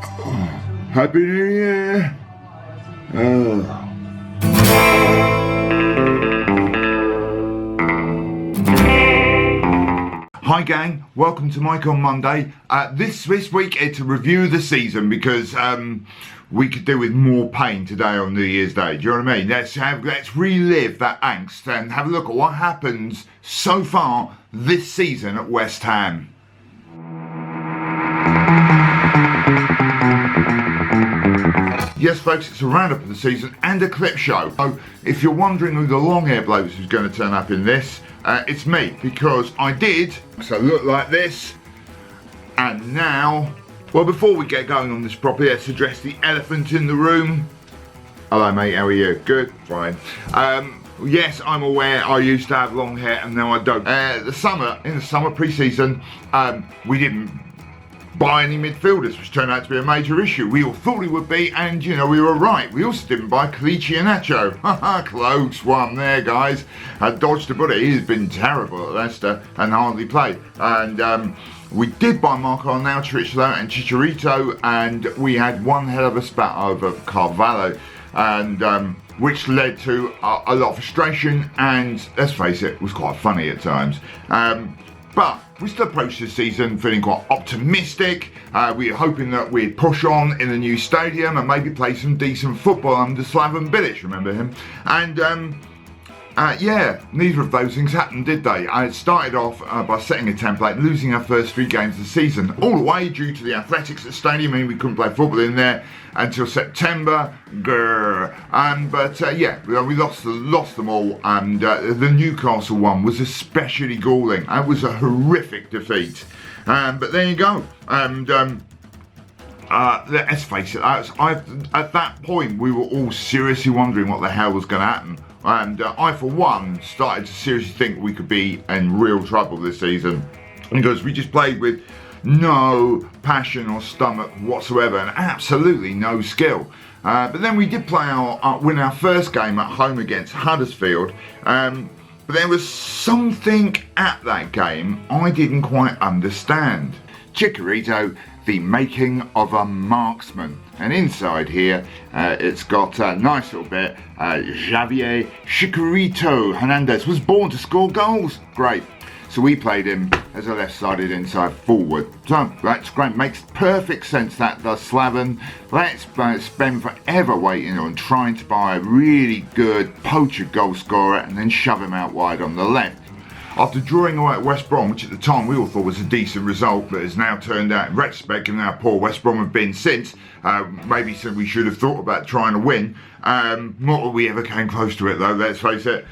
Happy New Year! Hi gang, welcome to Mike on Monday. This week it's a review of the season because we could do with more pain today on New Year's Day. Do you know what I mean? Let's relive that angst and have a look at what happens so far this season at West Ham. Yes folks, it's a roundup of the season and a clip show. So if you're wondering who the long hair bloke is who's going to turn up in this, it's me, because I did. So look like this. And now, well, before we get going on this properly, let's address the elephant in the room. Hello mate, how are you? Good? Fine. Yes, I'm aware I used to have long hair and now I don't. In the summer pre-season, we didn't buy any midfielders, which turned out to be a major issue. We all thought we would be, and you know, we were right. We also didn't buy Kelechi Iheanacho. Haha, close one there, guys. Dodged a bullet. He's been terrible at Leicester and hardly played. And we did buy Marko Arnautovic though, and Chicharito, and we had one hell of a spat over Carvalho, and which led to a lot of frustration, and let's face it, was quite funny at times. But we still approached this season feeling quite optimistic. We were hoping that we'd push on in the new stadium and maybe play some decent football under Slaven Bilic, remember him? And yeah, neither of those things happened, did they? I started off by setting a template, losing our first 3 games of the season, all the way due to the athletics at the stadium, meaning we couldn't play football in there until September. But yeah, we lost them all, and the Newcastle one was especially galling. It was a horrific defeat. But there you go. And let's face it, at that point we were all seriously wondering what the hell was going to happen. And I, for one, started to seriously think we could be in real trouble this season, because we just played with no passion or stomach whatsoever and absolutely no skill. But then we did win our first game at home against Huddersfield. But there was something at that game I didn't quite understand. Chicharito, the making of a marksman. And inside here, it's got a nice little bit. Javier Chicharito Hernandez was born to score goals. Great. So we played him as a left-sided inside forward. So that's great. Makes perfect sense, that does, Slaven. Let's spend forever waiting on trying to buy a really good poacher goal scorer and then shove him out wide on the left. After drawing away at West Brom, which at the time we all thought was a decent result, but has now turned out in retrospect, given how poor West Brom have been since, maybe we should have thought about trying to win. Not that we ever came close to it though, let's face it.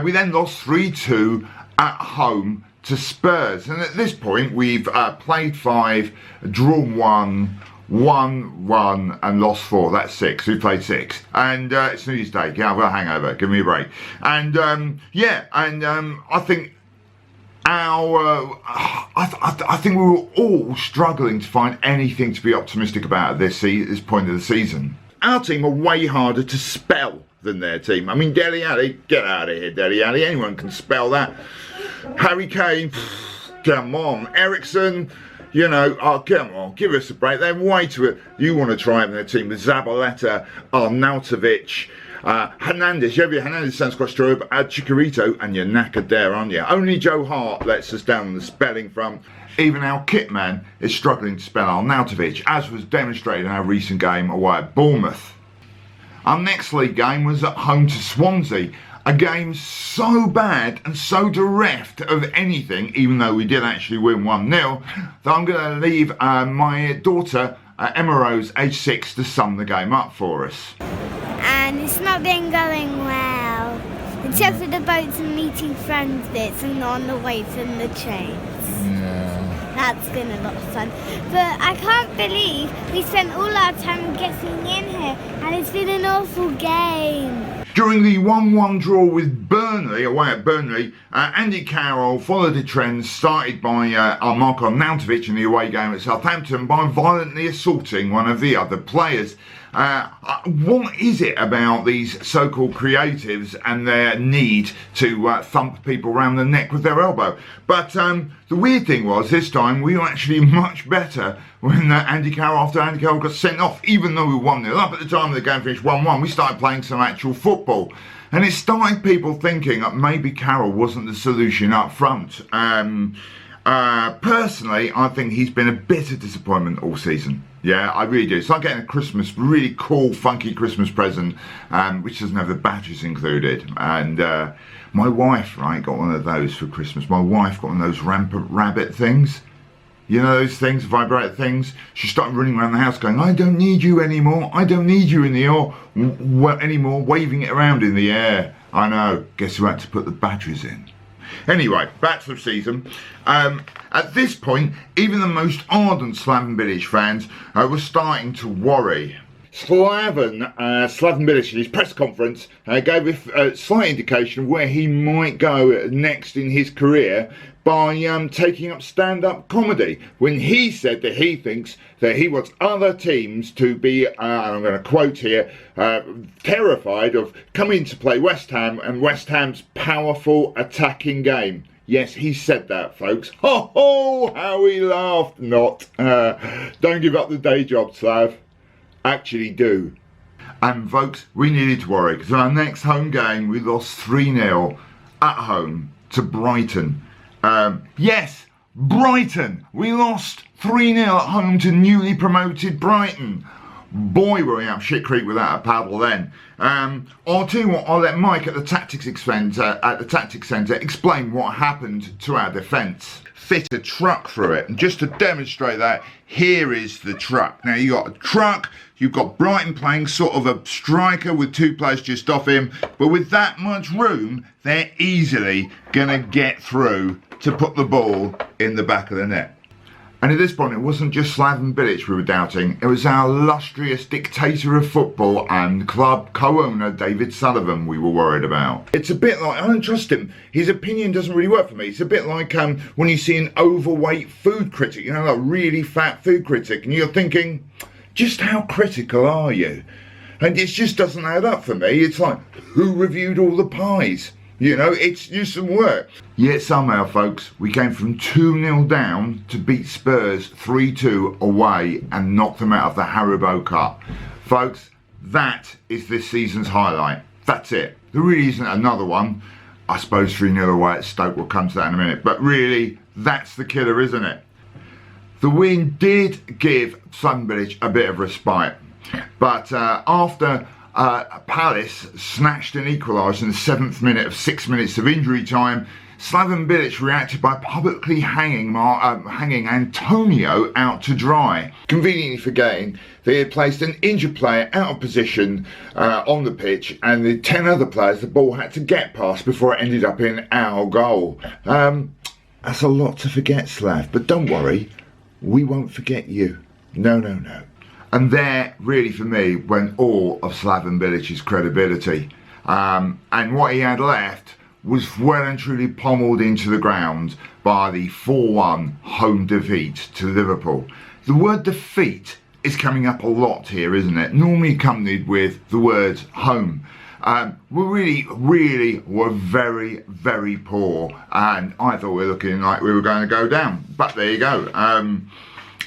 We then lost 3-2 at home to Spurs, and at this point we've played 5, drawn 1, won 1 and lost 4. That's 6. We played 6, and it's New Year's Day. Yeah, I've got a hangover. Give me a break. And I think I think we were all struggling to find anything to be optimistic about at this point of the season. Our team are way harder to spell than their team. I mean, Dele Alli, get out of here, Dele Alli. Anyone can spell that. Harry Kane, come on. Ericsson, you know, oh, come on, give us a break. They're way too. You want to try them in their team with Zabaleta, Arnautovic, Hernandez. Javier Hernandez sounds quite true, but add Chicharito and you're knackered there, aren't you? Only Joe Hart lets us down on the spelling front. Even our kit man is struggling to spell Arnautovic, as was demonstrated in our recent game away at Bournemouth. Our next league game was at home to Swansea. A game so bad and so bereft of anything, even though we did actually win 1-0, that I'm going to leave my daughter, Emma Rose, age 6, to sum the game up for us. And it's not been going well, except for the boats and meeting friends bits and on the way from the trains. Yeah. That's been a lot of fun. But I can't believe we spent all our time getting in here, and it's been an awful game. During the 1-1 draw with Burnley, away at Burnley, Andy Carroll followed a trend started by Marko Arnautovic in the away game at Southampton by violently assaulting one of the other players. What is it about these so-called creatives and their need to thump people around the neck with their elbow? But The weird thing was, this time we were actually much better when Andy Carroll, after Andy Carroll got sent off, even though we were 1-0 up at the time of the game, finished 1-1, we started playing some actual football. And it started people thinking that maybe Carroll wasn't the solution up front. Personally, I think he's been a bit of disappointment all season. Yeah, I really do. It's like getting a Christmas, really cool, funky Christmas present, which doesn't have the batteries included. And my wife, right, got one of those for Christmas. My wife got one of those rampant rabbit things. You know those things, vibrator things? She started running around the house going, I don't need you anymore. I don't need you in the air anymore, waving it around in the air. I know. Guess who had to put the batteries in? Anyway, back to the season. At this point, even the most ardent Slaven Bilic fans were starting to worry. Slaven Bilic in his press conference gave a slight indication of where he might go next in his career by taking up stand-up comedy, when he said that he thinks that he wants other teams to be, and I'm going to quote here, terrified of coming to play West Ham and West Ham's powerful attacking game. Yes, he said that, folks. Ho ho, how he laughed. Not. Don't give up the day job, Slav. Actually do. And folks, we needed to worry, because in our next home game we lost 3-0 at home to Brighton. Yes, Brighton. We lost 3-0 at home to newly promoted Brighton. Boy, were we up shit creek without a paddle then. I'll tell you what, I'll let Mike at the Tactics Centre explain what happened to our defence. Fit a truck through it, and just to demonstrate that, here is the truck. Now you got a truck, you've got Brighton playing sort of a striker with 2 players just off him, but with that much room, they're easily gonna get through to put the ball in the back of the net. And at this point, it wasn't just Slaven Bilic we were doubting, it was our illustrious dictator of football and club co-owner David Sullivan we were worried about. It's a bit like, I don't trust him, his opinion doesn't really work for me. It's a bit like when you see an overweight food critic, you know, a really fat food critic, and you're thinking, just how critical are you? And it just doesn't add up for me. It's like, who reviewed all the pies? You know, it's just some work. Yet somehow, folks, we came from 2-0 down to beat Spurs 3-2 away and knock them out of the Haribo Cup. Folks, that is this season's highlight. That's it. There really isn't another one. I suppose 3-0 away at Stoke, we'll come to that in a minute. But really, that's the killer, isn't it? The win did give Slaven Bilic a bit of respite. But after Palace snatched an equaliser in the 7th minute of 6 minutes of injury time, Slaven Bilic reacted by publicly hanging Antonio out to dry, conveniently forgetting they had placed an injured player out of position on the pitch, and the 10 other players the ball had to get past before it ended up in our goal. That's a lot to forget, Slav, but don't worry, we won't forget you. No, no, no. And there, really for me, went all of Slaven Bilic's credibility. And what he had left was well and truly pommeled into the ground by the 4-1 home defeat to Liverpool. The word defeat is coming up a lot here, isn't it? Normally accompanied with the word home. We really were very, very poor, and I thought we were looking like we were going to go down. But there you go.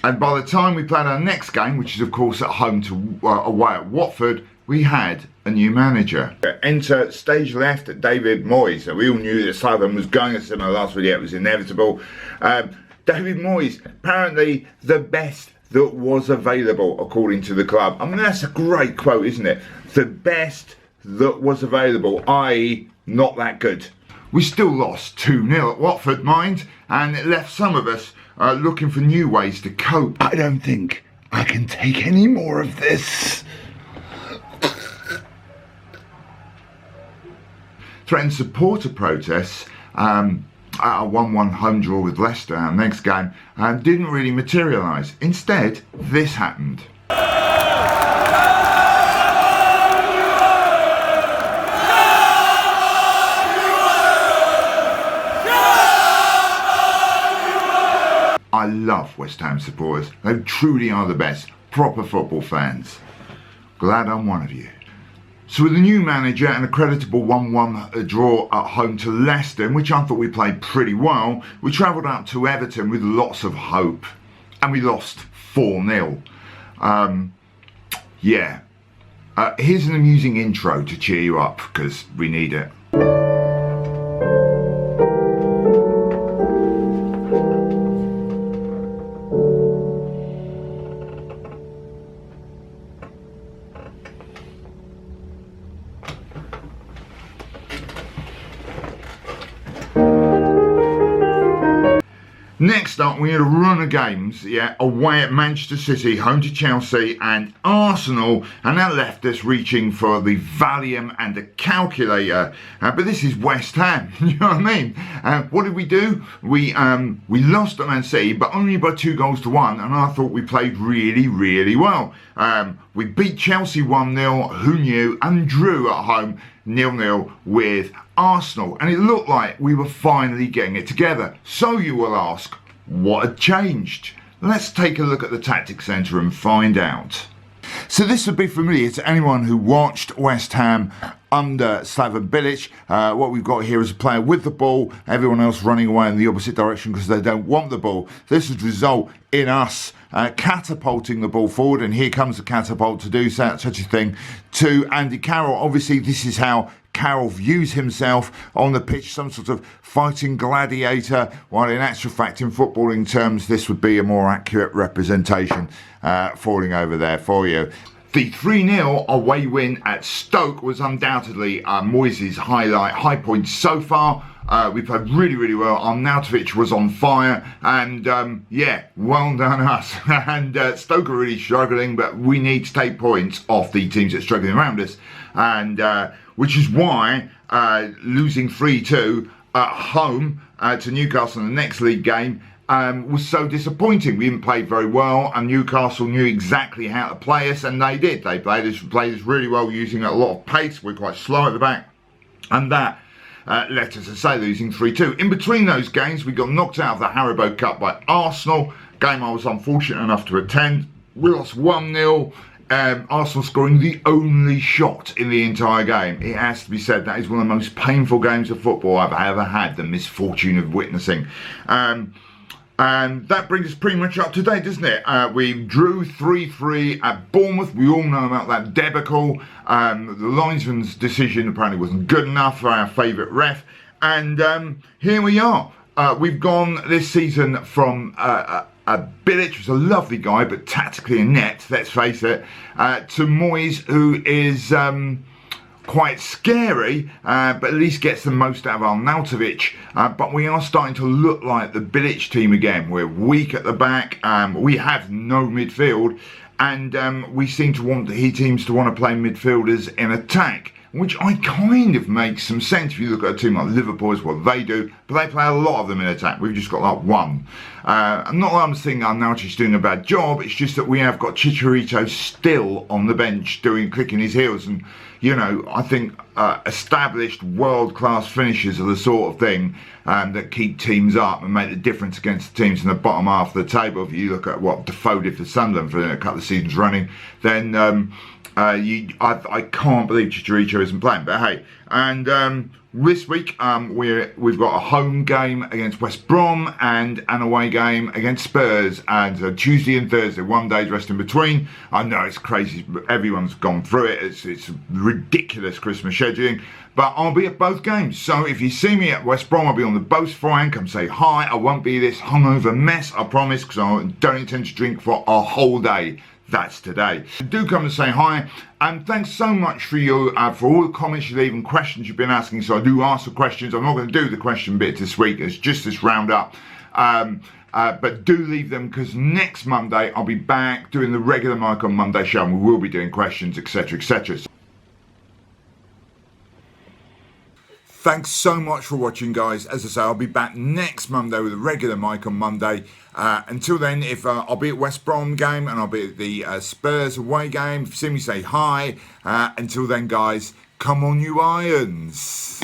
And by the time we played our next game, which is of course at home to away at Watford, we had a new manager. Enter stage left David Moyes. So we all knew that Slaven was going to similar last video, it was inevitable. David Moyes, apparently the best that was available according to the club. I mean, that's a great quote, isn't it? The best that was available, i.e. not that good. We still lost 2-0 at Watford, mind, and it left some of us looking for new ways to cope. I don't think I can take any more of this. Threatened supporter protests at a 1-1 home draw with Leicester, our next game, didn't really materialise. Instead, this happened. I love West Ham supporters. They truly are the best. Proper football fans. Glad I'm one of you. So with a new manager and a creditable 1-1 draw at home to Leicester, in which I thought we played pretty well, we travelled up to Everton with lots of hope. And we lost 4-0. Here's an amusing intro to cheer you up, because we need it. Next up, we had a run of games, away at Manchester City, home to Chelsea and Arsenal, and that left us reaching for the Valium and the calculator. But this is West Ham, you know what I mean? What did we do? We lost at Man City, but only by 2-1, and I thought we played really, really well. We beat Chelsea 1-0, who knew, and drew at home 0-0 with Arsenal, and it looked like we were finally getting it together. So you will ask, what had changed? Let's take a look at the Tactics Centre and find out. So this would be familiar to anyone who watched West Ham under Slaven Bilic. What we've got here is a player with the ball, everyone else running away in the opposite direction because they don't want the ball. This would result in us catapulting the ball forward, and here comes the catapult to do such a thing to Andy Carroll. Obviously, this is how Carroll views himself on the pitch, some sort of fighting gladiator, while in actual fact, in footballing terms, this would be a more accurate representation falling over there for you. The 3-0 away win at Stoke was undoubtedly Moyes' high point so far. We played really, really well. Arnautovic was on fire, and well done us. And Stoke are really struggling, but we need to take points off the teams that are struggling around us, and which is why losing 3-2 at home to Newcastle in the next league game was so disappointing. We didn't play very well, and Newcastle knew exactly how to play us, and they did. They played us really well, using a lot of pace. We're quite slow at the back, and that led us to say losing 3-2. In between those games, we got knocked out of the Haribo Cup by Arsenal, game I was unfortunate enough to attend. We lost 1-0. Arsenal scoring the only shot in the entire game. It has to be said, that is one of the most painful games of football I've ever had the misfortune of witnessing. And that brings us pretty much up to date, doesn't it? We drew 3-3 at Bournemouth. We all know about that debacle. The linesman's decision apparently wasn't good enough for our favourite ref. And here we are. We've gone this season from Bilic, who's a lovely guy, but tactically inept, let's face it, to Moyes, who is quite scary, but at least gets the most out of Arnautovic. But we are starting to look like the Bilic team again. We're weak at the back. We have no midfield, and we seem to want he teams to want to play midfielders in attack, which I kind of makes some sense if you look at a team like Liverpool, is what they do, but they play a lot of them in attack. We've just got like one. I'm not that I'm saying Arnautovic's doing a bad job, it's just that we have got Chicharito still on the bench clicking his heels, and you know, I think established world-class finishers are the sort of thing that keep teams up and make the difference against the teams in the bottom half of the table. If you look at what Defoe did for Sunderland for a couple of seasons running, then I can't believe Chicharito isn't playing. But hey, and this week we've got a home game against West Brom and an away game against Spurs, and Tuesday and Thursday, 1 day's rest in between. I know it's crazy, but everyone's gone through it. It's ridiculous Christmas scheduling, but I'll be at both games. So if you see me at West Brom, I'll be on the boat beforehand. Come say hi. I won't be this hungover mess, I promise, because I don't intend to drink for a whole day. That's today. Do come and say hi, and thanks so much for all the comments you leave and questions you've been asking. So I do ask the questions. I'm not going to do the question bit this week. It's just this roundup. But do leave them, because next Monday I'll be back doing the regular Mike on Monday show, and we will be doing questions, etc, etc. Thanks so much for watching, guys. As I say, I'll be back next Monday with a regular Mike on Monday. Until then, I'll be at West Brom game, and I'll be at the Spurs away game. If you see me, say hi. Until then, guys, come on you Irons.